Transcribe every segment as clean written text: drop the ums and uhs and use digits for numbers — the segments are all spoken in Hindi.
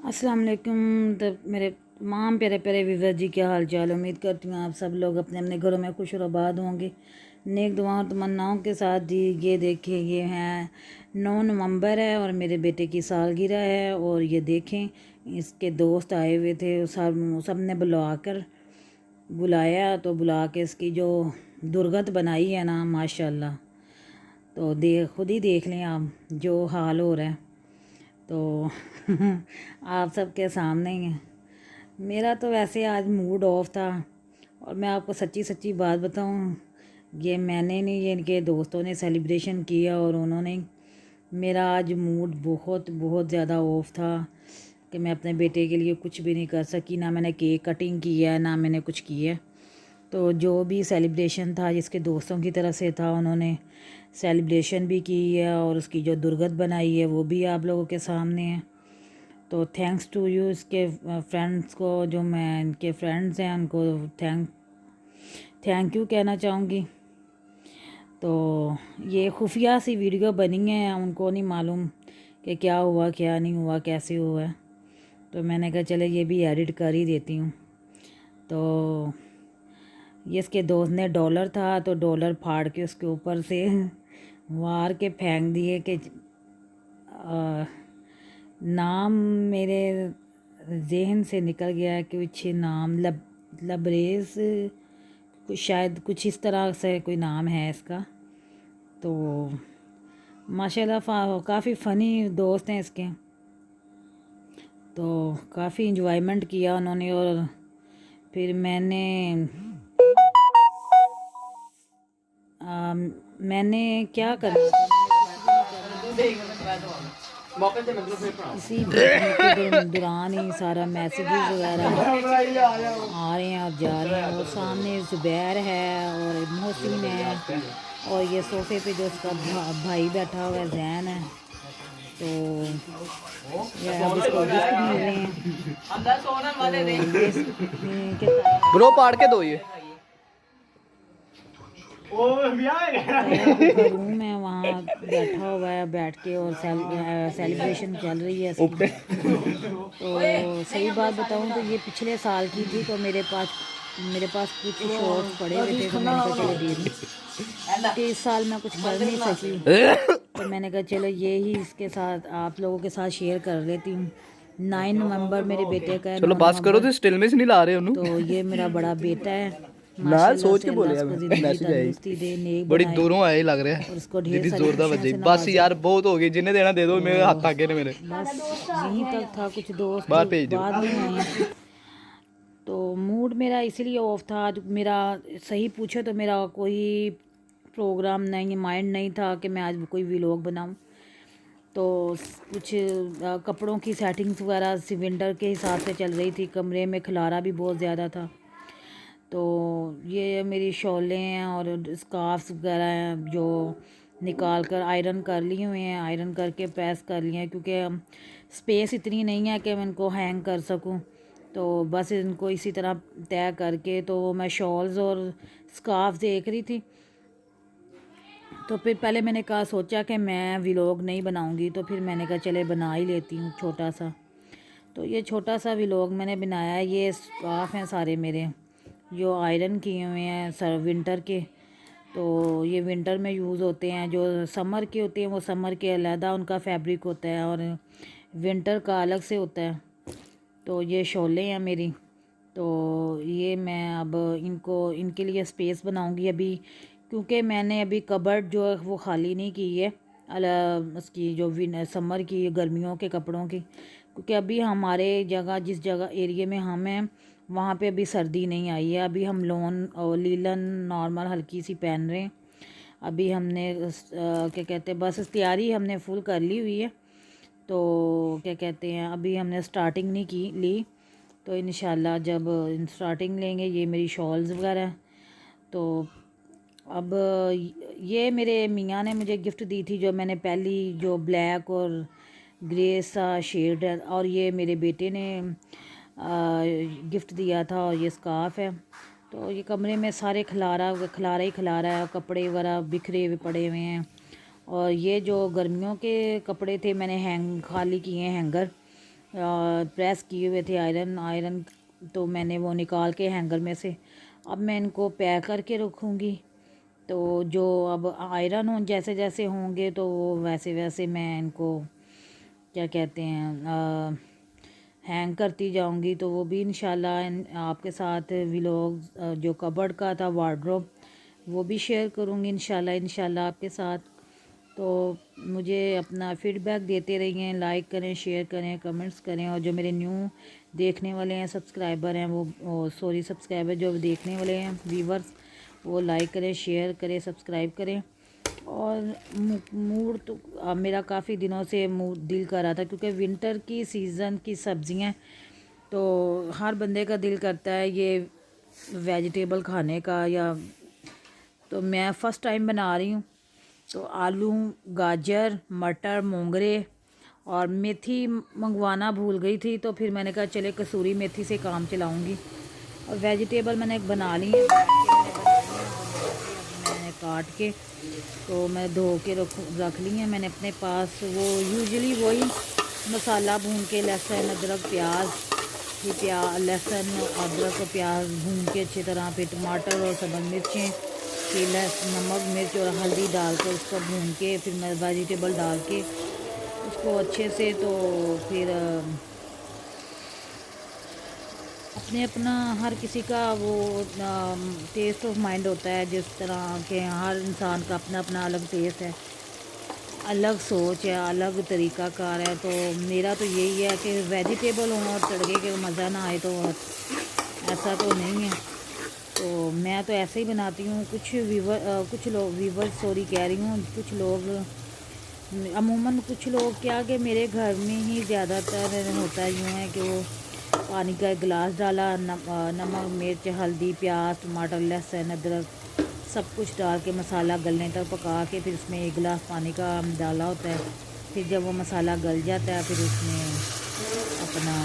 अस्सलाम वालेकुम। तो मेरे तमाम प्यारे प्यारे व्यूअर जी, क्या हाल चाल। उम्मीद करती हूँ आप सब लोग अपने अपने घरों में खुश और आबाद होंगे। नेक दुआओं तमन्नाओं के साथ जी। ये देखिए, ये हैं 9 नवंबर है और मेरे बेटे की सालगिरह है। और ये देखें, इसके दोस्त आए हुए थे, सब ने बुलाया तो बुला के इसकी जो दुर्गत बनाई है ना, माशाल्लाह। तो खुद ही देख लें आप जो हाल हो रहा है। तो आप सबके सामने ही है। मेरा तो वैसे आज मूड ऑफ था। और मैं आपको सच्ची सच्ची बात बताऊं, ये मैंने नहीं, ये इनके दोस्तों ने सेलिब्रेशन किया और उन्होंने, मेरा आज मूड बहुत बहुत ज़्यादा ऑफ था कि मैं अपने बेटे के लिए कुछ भी नहीं कर सकी। ना मैंने केक कटिंग किया है, ना मैंने कुछ किया। तो जो भी सेलिब्रेशन था जिसके दोस्तों की तरफ से था, उन्होंने सेलिब्रेशन भी की है और उसकी जो दुर्गत बनाई है वो भी आप लोगों के सामने है। तो थैंक्स टू यू, इसके फ्रेंड्स को, जो मैं इनके फ्रेंड्स हैं उनको थैंक यू कहना चाहूँगी। तो ये खुफिया सी वीडियो बनी है, उनको नहीं मालूम कि क्या हुआ क्या नहीं हुआ, कैसे हुआ है। तो मैंने कहा चले ये भी एडिट कर ही देती हूँ। तो ये इसके दोस्त ने डॉलर था तो डॉलर फाड़ के उसके ऊपर से वार के फेंक दिए कि नाम मेरे जहन से निकल गया है कि कुछ नाम लबरेज, कुछ शायद कुछ इस तरह से कोई नाम है इसका। तो माशाल्लाह काफ़ी फ़नी दोस्त हैं इसके। तो काफ़ी इंजॉयमेंट किया उन्होंने। और फिर मैंने क्या करना था, इसी के दौरान ही सारा मैसेजेस वगैरह आ रहे हैं और जा रहे हैं। और सामने ज़ुबैर है और मोहसिन है और ये सोफ़े पे जो उसका भाई बैठा हुआ है, जैन है। तो ये अब इसको गिफ्ट मिल रहे हैं। तो ब्रो पाड़ के दो ये रूम है, वहाँ बैठा हुआ है, बैठ के और सेलिब्रेशन चल रही है इसकी। तो सही बात बताऊँ तो ये पिछले साल की थी। तो मेरे पास कुछ शॉर्ट्स पड़े हुए थे तो मैंने कहा चलो दे दूँ। कि इस साल मैं कुछ कर नहीं सकी तो मैंने कहा चलो ये ही इसके साथ आप लोगों के साथ शेयर कर लेती हूँ। 9 नवंबर मेरे बेटे का है, चलो 9 बात करो नवंबर। तो स्टिल में से नहीं ला रहे उन्होंने तो ये मेरा बड़ा बेटा है, ना माशाल्लाह सोच से के अल्लाह बोले यार उसको ज़िंदगी मैसेज आई तंदुरुस्ती दे, नेक बड़ी बनाए दूरों आए लग रहा और है उसको ढेर जितनी सारी जोरदार खुशियों बजे से बस नवाजे। यार बहुत हो गई जिन्हें देना दे दो मेरे हाथ आगे ने मेरे बस यहीं तक था, कुछ दोस्त बाहर भेज दो। बाद में आए हैं। तो मूड मेरा इसलिए ऑफ था आज। मेरा सही पूछे तो मेरा कोई प्रोग्राम नहीं, माइंड नहीं था कि मैं आज कोई व्लॉग बनाऊं। तो कुछ कपड़ों की सेटिंग्स वगैरह विंटर के हिसाब से चल रही थी, कमरे में खलारा भी बहुत ज़्यादा था। तो ये मेरी शॉलें हैं और स्कार्फ्स वगैरह हैं जो निकाल कर आयरन कर लिए हुए हैं, आयरन करके प्रेस कर लिए हैं, क्योंकि स्पेस इतनी नहीं है कि मैं इनको हैंग कर सकूं। तो बस इनको इसी तरह तय करके तो मैं शॉल्स और स्कार्फ देख रही थी। तो फिर पहले मैंने कहा सोचा कि मैं व्लॉग नहीं बनाऊंगी, तो फिर मैंने कहा चले बना ही लेती हूँ छोटा सा। तो ये छोटा सा व्लॉग मैंने बनाया है। ये स्कार्फ हैं सारे मेरे जो आयरन किए हुए हैं सर विंटर के। तो ये विंटर में यूज़ होते हैं, जो समर के होते हैं वो समर के अलहदा उनका फैब्रिक होता है और विंटर का अलग से होता है। तो ये शॉलें हैं मेरी। तो ये मैं अब इनके लिए स्पेस बनाऊंगी अभी, क्योंकि मैंने अभी कबर्ड जो है वो ख़ाली नहीं की है उसकी जो समर की गर्मियों के कपड़ों की, क्योंकि अभी हमारे जिस जगह एरिया में हम हैं वहाँ पे अभी सर्दी नहीं आई है। अभी हम लोन और लीलन नॉर्मल हल्की सी पहन रहे हैं। अभी हमने क्या कहते हैं, बस तैयारी हमने फुल कर ली हुई है। तो क्या कहते हैं, अभी हमने स्टार्टिंग नहीं की ली। तो इंशाल्लाह जब स्टार्टिंग लेंगे, ये मेरी शॉल्स वगैरह। तो अब ये मेरे मियाँ ने मुझे गिफ्ट दी थी, जो मैंने पहली जो ब्लैक और ग्रे सा शेड है, और ये मेरे बेटे ने गिफ्ट दिया था। और ये स्कार्फ है। तो ये कमरे में सारे खलारा ही खलारा है, कपड़े वगैरह बिखरे हुए पड़े हुए हैं। और ये जो गर्मियों के कपड़े थे मैंने खाली किए हैं हैंगर। प्रेस किए हुए थे आयरन तो मैंने वो निकाल के हैंगर में से अब मैं इनको पैक करके रखूँगी। तो जो अब आयरन हो जैसे जैसे होंगे तो वैसे वैसे मैं इनको क्या कहते हैं हैंग करती जाऊंगी। तो वो भी इंशाल्लाह आपके साथ व्लॉग जो कबर्ड का था वार्डरोब वो भी शेयर करूंगी इंशाल्लाह आपके साथ। तो मुझे अपना फीडबैक देते रहिए, लाइक करें, शेयर करें, कमेंट्स करें। और जो मेरे न्यू देखने वाले हैं सब्सक्राइबर हैं वो सॉरी सब्सक्राइबर जो देखने वाले हैं व्यूवर्स वो लाइक करें, शेयर करें, सब्सक्राइब करें। और मूड तो मेरा काफ़ी दिनों से मूड दिल कर रहा था क्योंकि विंटर की सीज़न की सब्ज़ियाँ तो हर बंदे का दिल करता है ये वेजिटेबल खाने का। या तो मैं फ़र्स्ट टाइम बना रही हूँ। तो आलू, गाजर, मटर, मोंगरे और मेथी मंगवाना भूल गई थी तो फिर मैंने कहा चले कसूरी मेथी से काम चलाऊँगी। और वेजिटेबल मैंने बना ली है, मैंने काट के तो मैं धो के रख ली है मैंने अपने पास। वो यूजुअली वही मसाला भून के लहसुन अदरक प्याज, फिर लहसुन अदरक और प्याज भून के अच्छी तरह, फिर टमाटर और सब्ज़ मिर्चें, फिर नमक मिर्च और हल्दी डाल कर उसको भून के फिर मैं वेजिटेबल डाल के उसको अच्छे से तो फिर अपने अपना हर किसी का वो टेस्ट ऑफ माइंड होता है। जिस तरह के हर इंसान का अपना अपना अलग टेस्ट है, अलग सोच है, अलग तरीक़ाकार है। तो मेरा तो यही है कि वेजिटेबल हो और तड़के के मज़ा ना आए तो ऐसा तो नहीं है। तो मैं तो ऐसे ही बनाती हूँ। कुछ लोग व्यूवर सॉरी कह रही हूँ, कुछ लोग अमूमन कुछ लोग क्या कि मेरे घर में ही ज़्यादातर होता यूँ है कि वो पानी का एक गिलास डाला, नमक मिर्च हल्दी प्याज टमाटर लहसुन अदरक सब कुछ डाल के मसाला गलने तक पका के फिर उसमें एक गिलास पानी का डाला होता है। फिर जब वो मसाला गल जाता है फिर उसमें अपना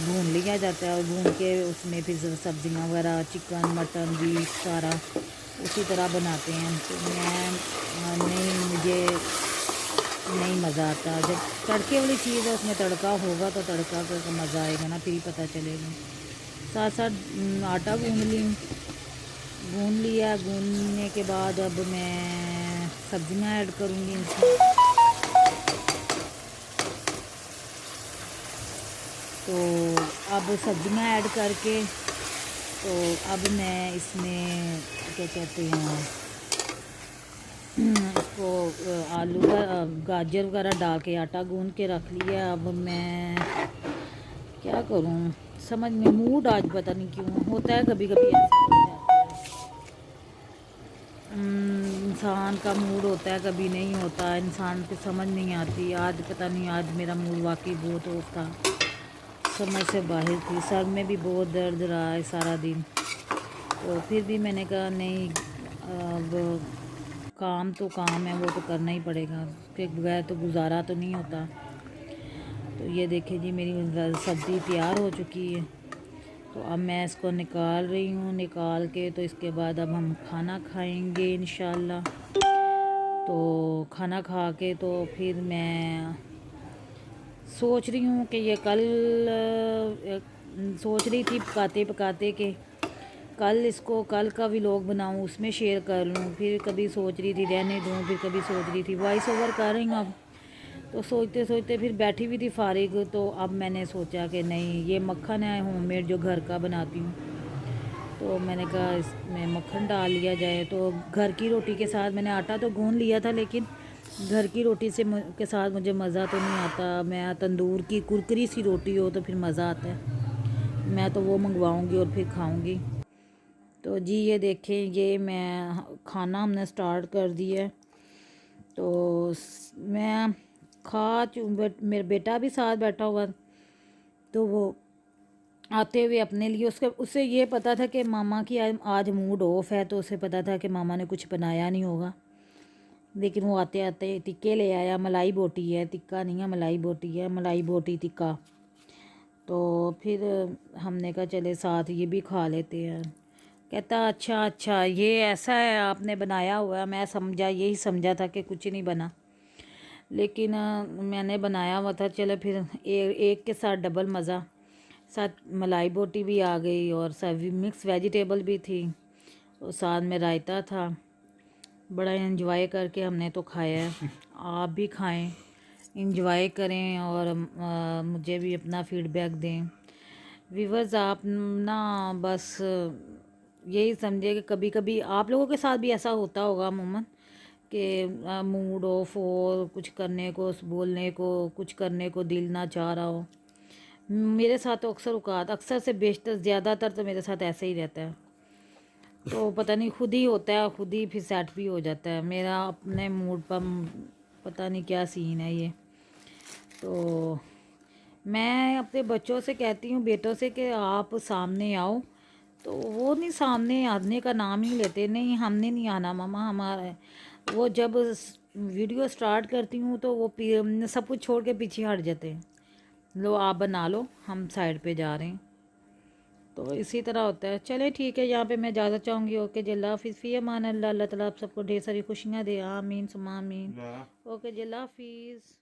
भून लिया जाता है और भून के उसमें फिर सब्ज़ियाँ वगैरह चिकन मटन बीफ सारा उसी तरह बनाते हैं। तो मुझे नहीं मज़ा आता। जब तड़के वाली चीज़ है उसमें तड़का होगा तो तड़का का मज़ा आएगा ना, फिर ही पता चलेगा। साथ साथ आटा गून लिया। गूनने के बाद अब मैं सब्ज़ियाँ ऐड करूँगी इसमें। तो अब सब्ज़ियाँ ऐड करके तो अब मैं इसमें क्या कहते हैं इसको आलू का गाजर वगैरह डाल के आटा गूंद के रख लिया। अब मैं क्या करूं समझ में मूड आज पता नहीं क्यों होता है, कभी कभी ऐसा हो जाता है। इंसान का मूड होता है, कभी नहीं होता, इंसान की समझ नहीं आती। आज पता नहीं आज मेरा मूड वाकई बहुत ऑफ था, समझ से बाहर थी, सर में भी बहुत दर्द रहा है सारा दिन। तो फिर भी मैंने कहा नहीं अब काम तो काम है, वो तो करना ही पड़ेगा, उसके बगैर तो गुजारा तो नहीं होता। तो ये देखिए जी मेरी सब्ज़ी तैयार हो चुकी है। तो अब मैं इसको निकाल रही हूँ, निकाल के तो इसके बाद अब हम खाना खाएंगे इंशाल्लाह। तो खाना खा के तो फिर मैं सोच रही हूँ कि ये सोच रही थी पकाते पकाते के कल का व्लॉग बनाऊँ, उसमें शेयर कर लूँ। फिर कभी सोच रही थी रहने दूँ, फिर कभी सोच रही थी वॉइस ओवर कर रही हूँ अब। तो सोचते सोचते फिर बैठी हुई थी फारिग। तो अब मैंने सोचा कि नहीं ये मक्खन है होममेड जो घर का बनाती हूँ, तो मैंने कहा इसमें मक्खन डाल लिया जाए। तो घर की रोटी के साथ मैंने आटा तो गूंद लिया था, लेकिन घर की रोटी के साथ मुझे मज़ा तो नहीं आता। मैं तंदूर की कुरकुरी सी रोटी हो तो फिर मज़ा आता है। मैं तो वो मंगवाऊँगी और फिर खाऊँगी। तो जी ये देखें ये मैं खाना हमने स्टार्ट कर दिया है। तो मैं मेरा बेटा भी साथ बैठा हुआ, तो वो आते हुए अपने लिए उससे ये पता था कि मामा की आज मूड ऑफ है, तो उसे पता था कि मामा ने कुछ बनाया नहीं होगा। लेकिन वो आते आते टिक्के ले आया, मलाई बोटी है, टिक्का नहीं है मलाई बोटी है, मलाई बोटी टिक्का। तो फिर हमने कहा चले साथ ये भी खा लेते हैं। कहता अच्छा अच्छा ये ऐसा है आपने बनाया हुआ है, मैं यही समझा था कि कुछ नहीं बना। लेकिन मैंने बनाया हुआ था, चलो फिर एक के साथ डबल मज़ा, साथ मलाई बोटी भी आ गई और सब मिक्स वेजिटेबल भी थी और साथ में रायता था। बड़ा एंजॉय करके हमने तो खाया है। आप भी खाएं, एंजॉय करें और मुझे भी अपना फीडबैक दें। व्यूवर्स आप ना बस यही समझे कि कभी कभी आप लोगों के साथ भी ऐसा होता होगा अमूमन कि मूड ऑफ हो, कुछ करने को, बोलने को, कुछ करने को दिल ना चाह रहा हो। मेरे साथ तो अक्सर से बेशतर ज़्यादातर तो मेरे साथ ऐसे ही रहता है। तो पता नहीं खुद ही होता है, खुद ही फिर सेट भी हो जाता है। मेरा अपने मूड पर पता नहीं क्या सीन है ये। तो मैं अपने बच्चों से कहती हूँ, बेटों से, कि आप सामने आओ, तो वो नहीं सामने आने का नाम ही लेते। नहीं, हमने नहीं आना मामा, हमारा। वो जब वीडियो स्टार्ट करती हूँ तो वो सब कुछ छोड़ के पीछे हट जाते हैं। लो आप बना लो, हम साइड पे जा रहे हैं। तो इसी तरह होता है। चले ठीक है, यहाँ पे मैं इजाज़त चाहूँगी। ओके जी, अल्लाह हाफिज़, फ़ी अमान अल्लाह। अल्लाह ताला आप सबको ढेर सारी खुशियाँ दे, आमीन सुमा आमीन। ओके जी, अल्लाह हाफिज़।